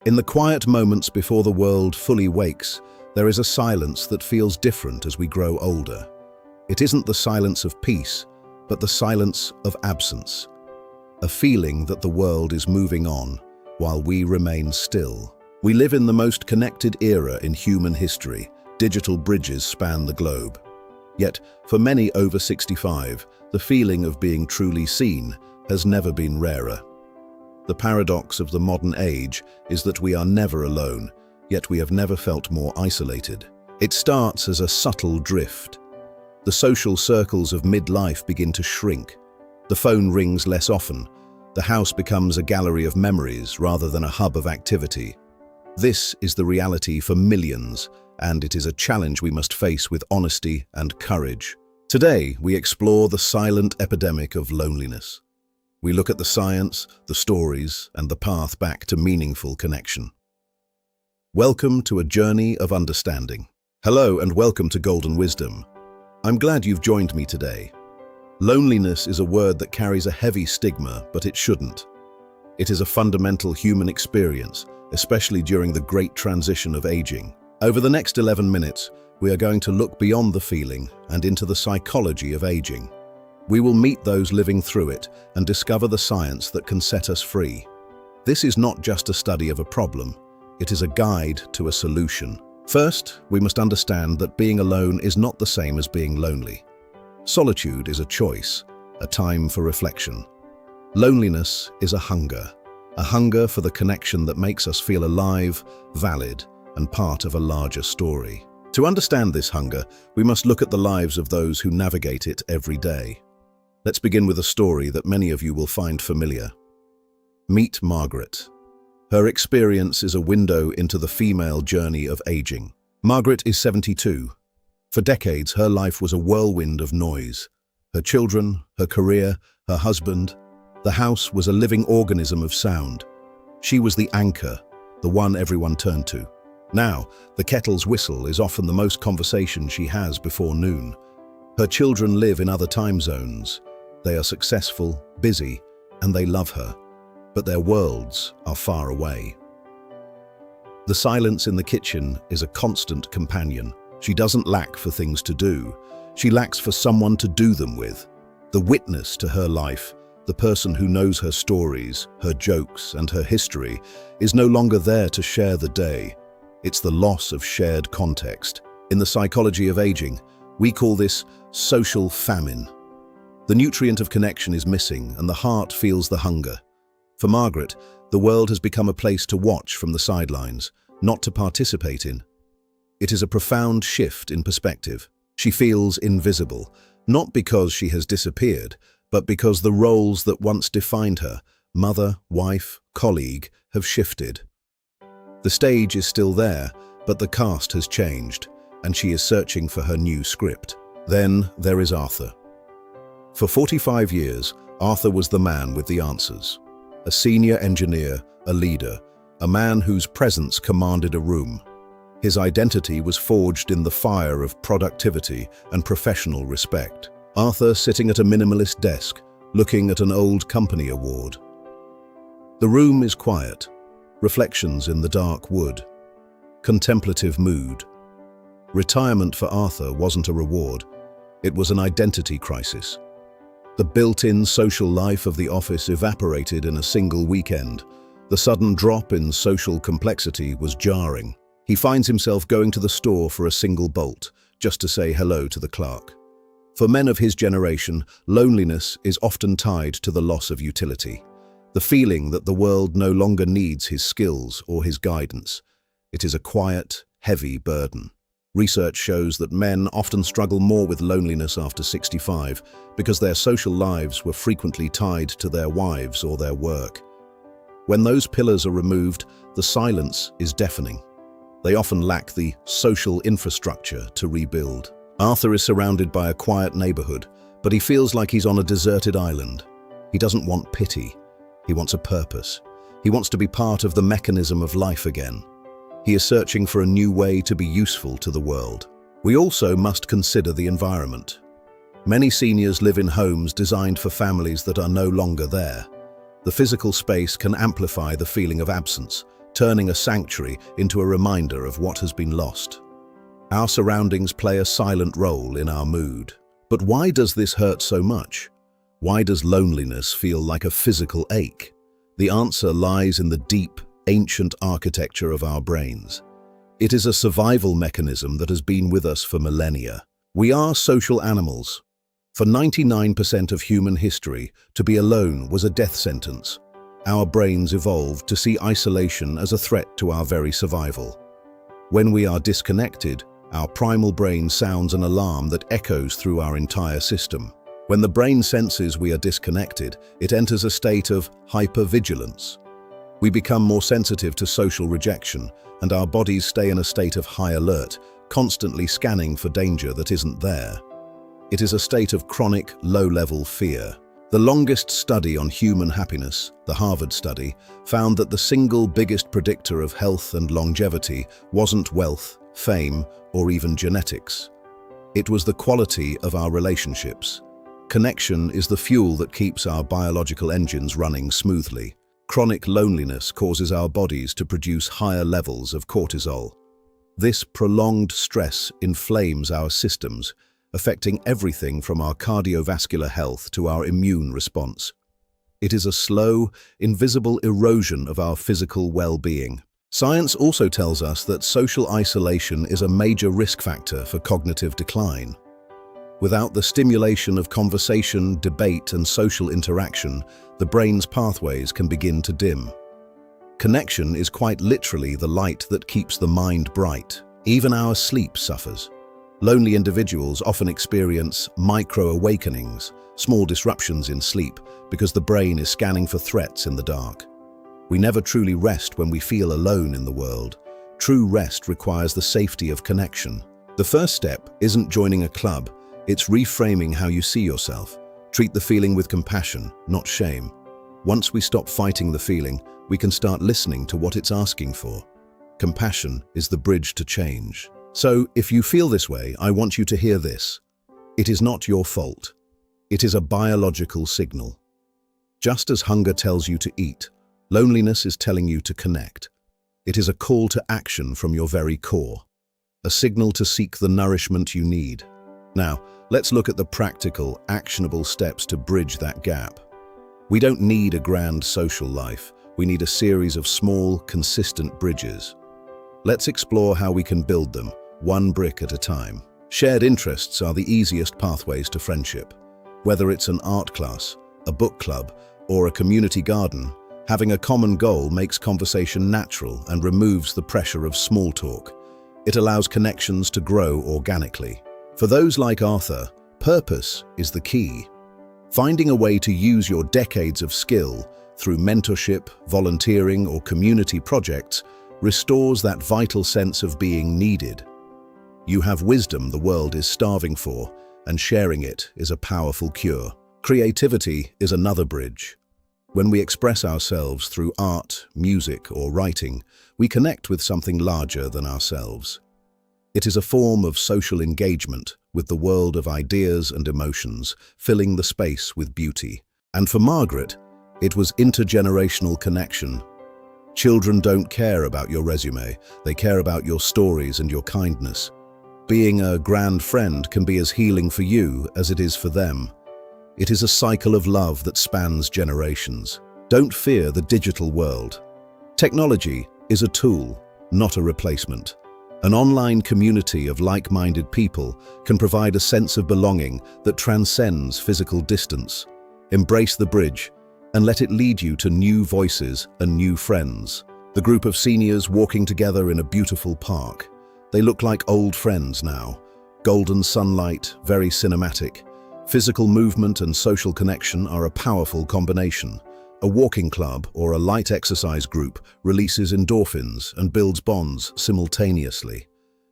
In the quiet moments before the world fully wakes, there is a silence that feels different as we grow older. It isn't the silence of peace, but the silence of absence. A feeling that the world is moving on while we remain still. We live in the most connected era in human history. Digital bridges span the globe. Yet, for many over 65, the feeling of being truly seen has never been rarer. The paradox of the modern age is that we are never alone, yet we have never felt more isolated. It starts as a subtle drift. The social circles of midlife begin to shrink. The phone rings less often. The house becomes a gallery of memories rather than a hub of activity. This is the reality for millions, and it is a challenge we must face with honesty and courage. Today, we explore the silent epidemic of loneliness. We look at the science, the stories, and the path back to meaningful connection. Welcome to a journey of understanding. Hello and welcome to Golden Wisdom. I'm glad you've joined me today. Loneliness is a word that carries a heavy stigma, but it shouldn't. It is a fundamental human experience, especially during the great transition of aging. Over the next 11 minutes, we are going to look beyond the feeling and into the psychology of aging. We will meet those living through it and discover the science that can set us free. This is not just a study of a problem, it is a guide to a solution. First, we must understand that being alone is not the same as being lonely. Solitude is a choice, a time for reflection. Loneliness is a hunger for the connection that makes us feel alive, valid, and part of a larger story. To understand this hunger, we must look at the lives of those who navigate it every day. Let's begin with a story that many of you will find familiar. Meet Margaret. Her experience is a window into the female journey of aging. Margaret is 72. For decades, her life was a whirlwind of noise. Her children, her career, her husband. The house was a living organism of sound. She was the anchor, the one everyone turned to. Now, the kettle's whistle is often the most conversation she has before noon. Her children live in other time zones. They are successful, busy, and they love her, but their worlds are far away. The silence in the kitchen is a constant companion. She doesn't lack for things to do. She lacks for someone to do them with. The witness to her life, the person who knows her stories, her jokes, and her history, is no longer there to share the day. It's the loss of shared context. In the psychology of aging, we call this social famine. The nutrient of connection is missing, and the heart feels the hunger. For Margaret, the world has become a place to watch from the sidelines, not to participate in. It is a profound shift in perspective. She feels invisible, not because she has disappeared, but because the roles that once defined her, mother, wife, colleague, have shifted. The stage is still there, but the cast has changed, and she is searching for her new script. Then there is Arthur. For 45 years, Arthur was the man with the answers. A senior engineer, a leader, a man whose presence commanded a room. His identity was forged in the fire of productivity and professional respect. Arthur sitting at a minimalist desk, looking at an old company award. The room is quiet, reflections in the dark wood, contemplative mood. Retirement for Arthur wasn't a reward, it was an identity crisis. The built-in social life of the office evaporated in a single weekend. The sudden drop in social complexity was jarring. He finds himself going to the store for a single bolt, just to say hello to the clerk. For men of his generation, loneliness is often tied to the loss of utility. The feeling that the world no longer needs his skills or his guidance. It is a quiet, heavy burden. Research shows that men often struggle more with loneliness after 65 because their social lives were frequently tied to their wives or their work. When those pillars are removed, the silence is deafening. They often lack the social infrastructure to rebuild. Arthur is surrounded by a quiet neighborhood, but he feels like he's on a deserted island. He doesn't want pity. He wants a purpose. He wants to be part of the mechanism of life again. He is searching for a new way to be useful to the world. We also must consider the environment. Many seniors live in homes designed for families that are no longer there. The physical space can amplify the feeling of absence, turning a sanctuary into a reminder of what has been lost. Our surroundings play a silent role in our mood. But why does this hurt so much? Why does loneliness feel like a physical ache? The answer lies in the deep, ancient architecture of our brains. It is a survival mechanism that has been with us for millennia. We are social animals. For 99% of human history, to be alone was a death sentence. Our brains evolved to see isolation as a threat to our very survival. When we are disconnected, our primal brain sounds an alarm that echoes through our entire system. When the brain senses we are disconnected, it enters a state of hypervigilance. We become more sensitive to social rejection, and our bodies stay in a state of high alert, constantly scanning for danger that isn't there. It is a state of chronic, low-level fear. The longest study on human happiness, the Harvard study, found that the single biggest predictor of health and longevity wasn't wealth, fame, or even genetics. It was the quality of our relationships. Connection is the fuel that keeps our biological engines running smoothly. Chronic loneliness causes our bodies to produce higher levels of cortisol. This prolonged stress inflames our systems, affecting everything from our cardiovascular health to our immune response. It is a slow, invisible erosion of our physical well-being. Science also tells us that social isolation is a major risk factor for cognitive decline. Without the stimulation of conversation, debate, and social interaction, the brain's pathways can begin to dim. Connection is quite literally the light that keeps the mind bright. Even our sleep suffers. Lonely individuals often experience micro-awakenings, small disruptions in sleep, because the brain is scanning for threats in the dark. We never truly rest when we feel alone in the world. True rest requires the safety of connection. The first step isn't joining a club, it's reframing how you see yourself. Treat the feeling with compassion, not shame. Once we stop fighting the feeling, we can start listening to what it's asking for. Compassion is the bridge to change. So, if you feel this way, I want you to hear this. It is not your fault. It is a biological signal. Just as hunger tells you to eat, loneliness is telling you to connect. It is a call to action from your very core, a signal to seek the nourishment you need. Now, let's look at the practical, actionable steps to bridge that gap. We don't need a grand social life. We need a series of small, consistent bridges. Let's explore how we can build them, one brick at a time. Shared interests are the easiest pathways to friendship. Whether it's an art class, a book club, or a community garden, having a common goal makes conversation natural and removes the pressure of small talk. It allows connections to grow organically. For those like Arthur, purpose is the key. Finding a way to use your decades of skill through mentorship, volunteering, or community projects restores that vital sense of being needed. You have wisdom the world is starving for, and sharing it is a powerful cure. Creativity is another bridge. When we express ourselves through art, music, or writing, we connect with something larger than ourselves. It is a form of social engagement with the world of ideas and emotions, filling the space with beauty. And for Margaret, it was intergenerational connection. Children don't care about your resume, they care about your stories and your kindness. Being a grand friend can be as healing for you as it is for them. It is a cycle of love that spans generations. Don't fear the digital world. Technology is a tool, not a replacement. An online community of like-minded people can provide a sense of belonging that transcends physical distance. Embrace the bridge and let it lead you to new voices and new friends. The group of seniors walking together in a beautiful park. They look like old friends now. Golden sunlight, very cinematic. Physical movement and social connection are a powerful combination. A walking club or a light exercise group releases endorphins and builds bonds simultaneously.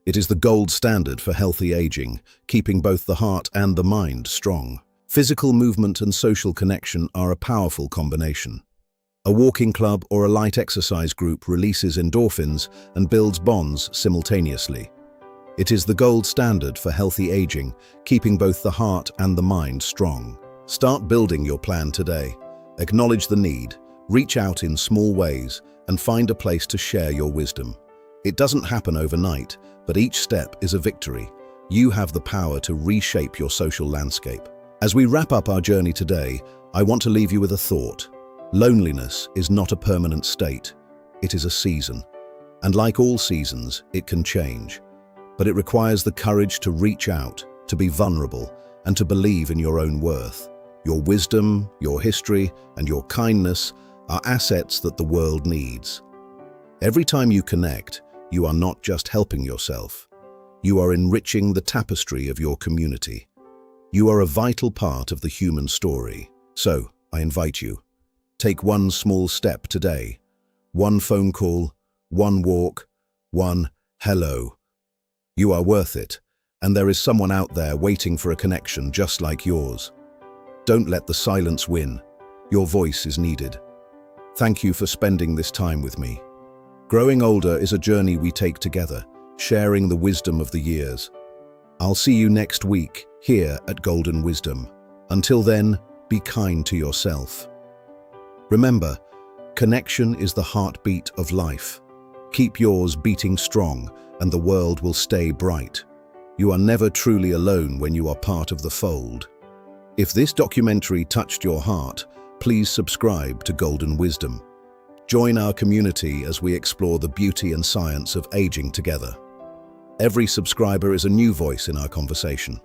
It is the gold standard for healthy aging, keeping both the heart and the mind strong. Physical movement and social connection are a powerful combination. A walking club or a light exercise group releases endorphins and builds bonds simultaneously. It is the gold standard for healthy aging, keeping both the heart and the mind strong. Start building your plan today. Acknowledge the need, Reach out in small ways and find a place to share your wisdom. It doesn't happen overnight, but each step is a victory. You have the power to reshape your social landscape. As we wrap up our journey today, I want to leave you with a thought. Loneliness is not a permanent state. It is a season. And like all seasons, it can change. But it requires the courage to reach out, to be vulnerable, and to believe in your own worth. Your wisdom, your history, and your kindness are assets that the world needs. Every time you connect, you are not just helping yourself. You are enriching the tapestry of your community. You are a vital part of the human story. So, I invite you. Take one small step today. One phone call, one walk, one hello. You are worth it, and there is someone out there waiting for a connection just like yours. Don't let the silence win. Your voice is needed. Thank you for spending this time with me. Growing older is a journey we take together, sharing the wisdom of the years. I'll see you next week, here at Golden Wisdom. Until then, be kind to yourself. Remember, connection is the heartbeat of life. Keep yours beating strong, and the world will stay bright. You are never truly alone when you are part of the fold. If this documentary touched your heart, please subscribe to Golden Wisdom. Join our community as we explore the beauty and science of aging together. Every subscriber is a new voice in our conversation.